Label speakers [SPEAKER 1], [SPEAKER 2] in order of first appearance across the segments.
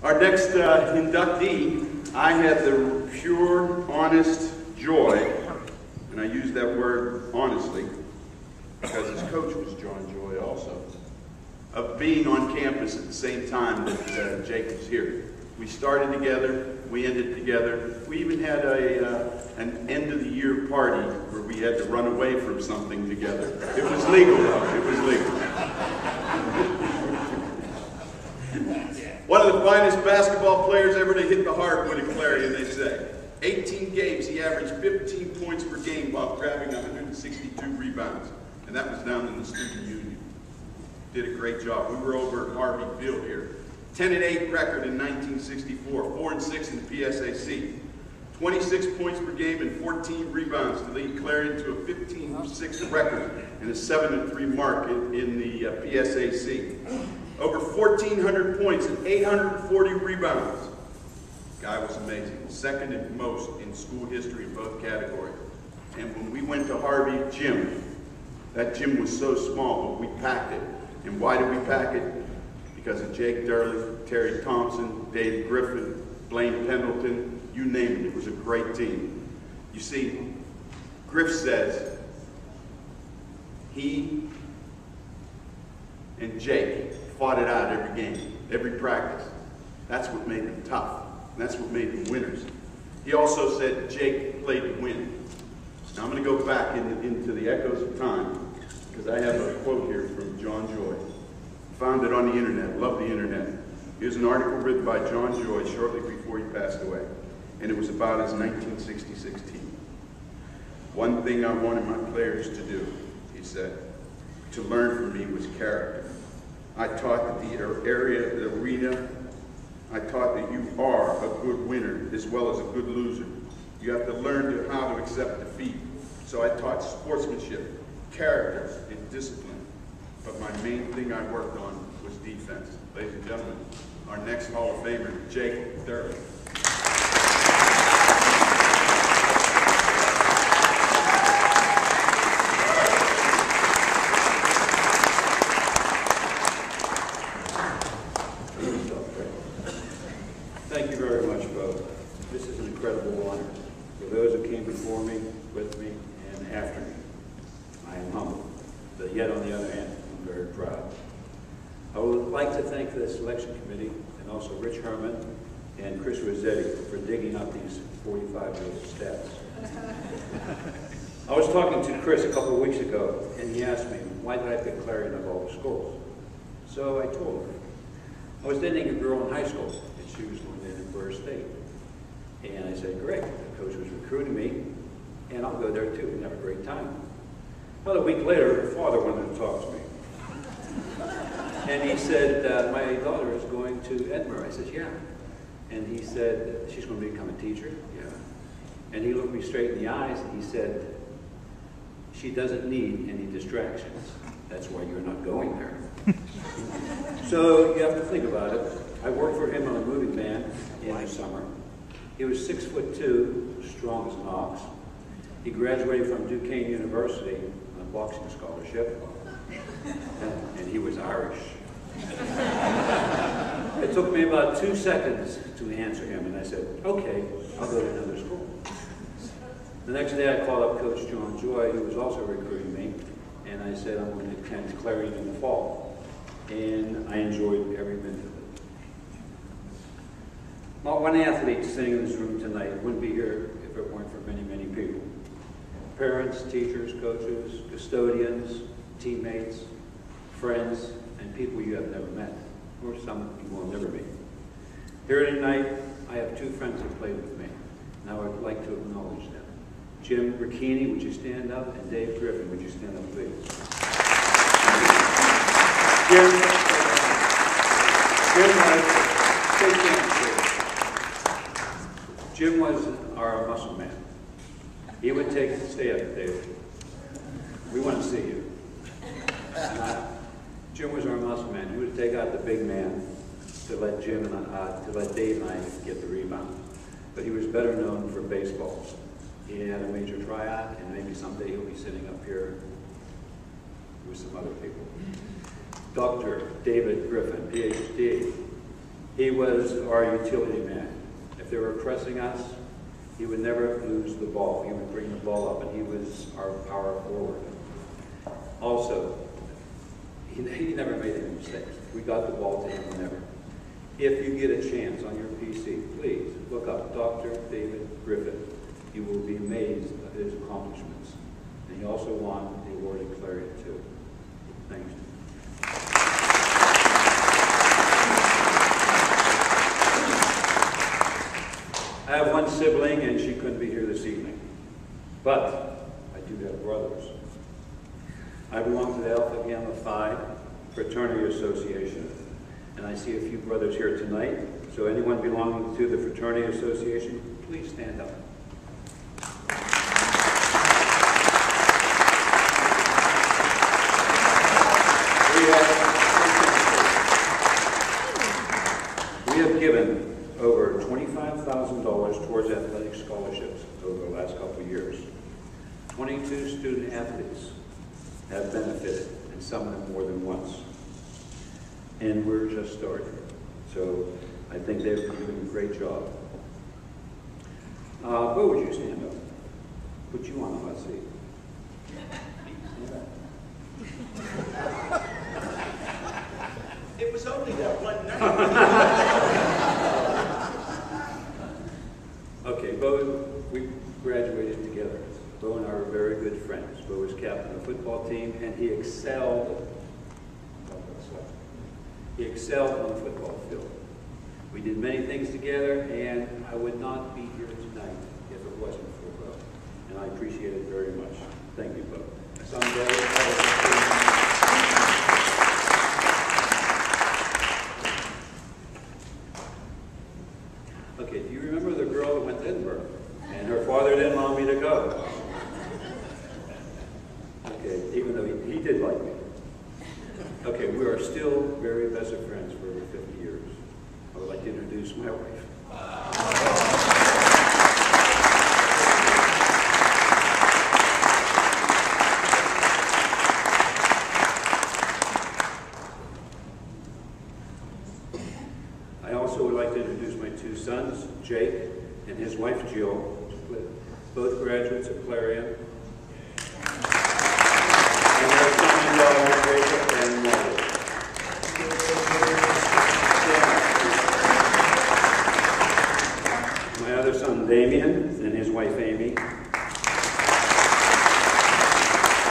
[SPEAKER 1] Our next inductee, I had the pure, honest joy, and I use that word honestly, because his coach was John Joy also, of being on campus at the same time that Jake was here. We started together, we ended together. We even had an end of the year party where we had to run away from something together. It was legal though, it was legal. One of the finest basketball players ever to hit the hardwood at Clarion, they say. 18 games, he averaged 15 points per game while grabbing 162 rebounds. And that was down in the student union. Did a great job. We were over at Harvey Field here. 10-8 record in 1964, 4-6 in the PSAC. 26 points per game and 14 rebounds to lead Clarion to a 15-6 record and a 7-3 mark in the PSAC. Over 1,400 points and 840 rebounds. Guy was amazing. Second and most in school history in both categories. And when we went to Harvey gym, that gym was so small, but we packed it. And why did we pack it? Because of Jake Derlink, Terry Thompson, Dave Griffin, Blaine Pendleton, you name it. It was a great team. You see, Griff says he and Jake fought it out every game, every practice. That's what made them tough. And that's what made them winners. He also said Jake played to win. Now I'm going to go back into the echoes of time, because I have a quote here from John Joy. Found it on the internet, love the internet. Here's an article written by John Joy shortly before he passed away. And it was about his 1966 team. One thing I wanted my players to do, he said, to learn from me was character. I taught that the arena, I taught that you are a good winner as well as a good loser. You have to learn how to accept defeat. So I taught sportsmanship, character, and discipline. But my main thing I worked on was defense. Ladies and gentlemen, our next Hall of Famer, Jake Derlink.
[SPEAKER 2] Thank you very much, both. This is an incredible honor for those who came before me, with me, and after me. I am humbled, but yet on the other hand, I'm very proud. I would like to thank the selection committee and also Rich Herman and Chris Rossetti for digging up these 45-year stats. I was talking to Chris a couple of weeks ago, and he asked me, why did I pick Clarion of all the schools? So I told him. I was dating a girl in high school, and she was going in for her state. And I said, great, the coach was recruiting me, and I'll go there too and have a great time. Well, a week later, her father wanted to talk to me. And he said, my daughter is going to Edinburgh. I said, yeah. And he said, she's going to become a teacher? Yeah. And he looked me straight in the eyes and he said, she doesn't need any distractions. That's why you're not going there. So you have to think about it. I worked for him on a moving van in the summer. He was 6'2", strong as an ox. He graduated from Duquesne University on a boxing scholarship, and he was Irish. It took me about 2 seconds to answer him, and I said, okay, I'll go to another school. The next day I called up Coach John Joy, who was also recruiting me, and I said, I'm going to attend Clarion in the fall. And I enjoyed every minute of it. Not one athlete sitting in this room tonight wouldn't be here if it weren't for many, many people. Parents, teachers, coaches, custodians, teammates, friends, and people you have never met, or some you will never meet. Here tonight, I have two friends who played with me, and I would like to acknowledge them. Jim Ricchini, would you stand up? And Dave Griffin, would you stand up, please? Jim was our muscle man. He would stay up, Dave. We want to see you. Jim was our muscle man. He would take out the big man to let Dave and I get the rebound. But he was better known for baseballs. He had a major tryout, and maybe someday he'll be sitting up here with some other people. Dr. David Griffin, PhD. He was our utility man. If they were pressing us, he would never lose the ball. He would bring the ball up, and he was our power forward. Also, he never made any mistakes. We got the ball to him whenever. If you get a chance on your PC, please look up Dr. David Griffith. You will be amazed at his accomplishments. And he also won the award at Clarion, too. Thanks. I have one sibling, and she couldn't be here this evening. But I do have brothers. I belong to the Alpha Gamma Phi Fraternity Association, and I see a few brothers here tonight. So anyone belonging to the Fraternity Association, please stand up. We have given over $25,000 towards athletic scholarships over the last couple of years. 22 student athletes have benefited, and some of them more than once. And we're just starting. So I think they're doing a great job. Bo, would you stand up? Put you on the hot seat. Stand up.
[SPEAKER 1] It was only that one night.
[SPEAKER 2] Okay, Bo, we graduated together. Bo and I were very good friends. Bo was captain of the football team, and he excelled. He excelled on the football field. We did many things together, and I would not be here tonight if it wasn't for Bo. And I appreciate it very much. Thank you, Bo. Someday, okay, do you remember the girl that went to Edinburgh? And her father didn't want me to go. Okay, even though he did like me. Okay, we are still very best of friends for over 50 years. I would like to introduce my wife. I also would like to introduce my two sons, Jake and his wife, Jill, both graduates of Clarion. And their son-in-law, Jacob and Molly. My other son, Damien, and his wife, Amy.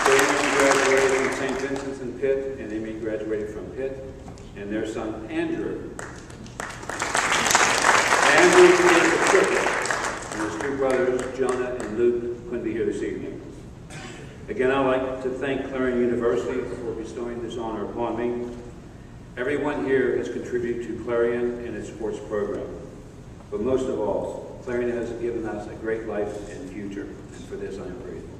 [SPEAKER 2] Damien graduated from St. Vincent's and Pitt, and Amy graduated from Pitt, and their son, Andrew. Andrew is a triple, and his two brothers, Jonah and Luke, couldn't be here this evening. Again, I'd like to thank Clarion University for bestowing this honor upon me. Everyone here has contributed to Clarion and its sports program. But most of all, Clarion has given us a great life and future, and for this I am grateful.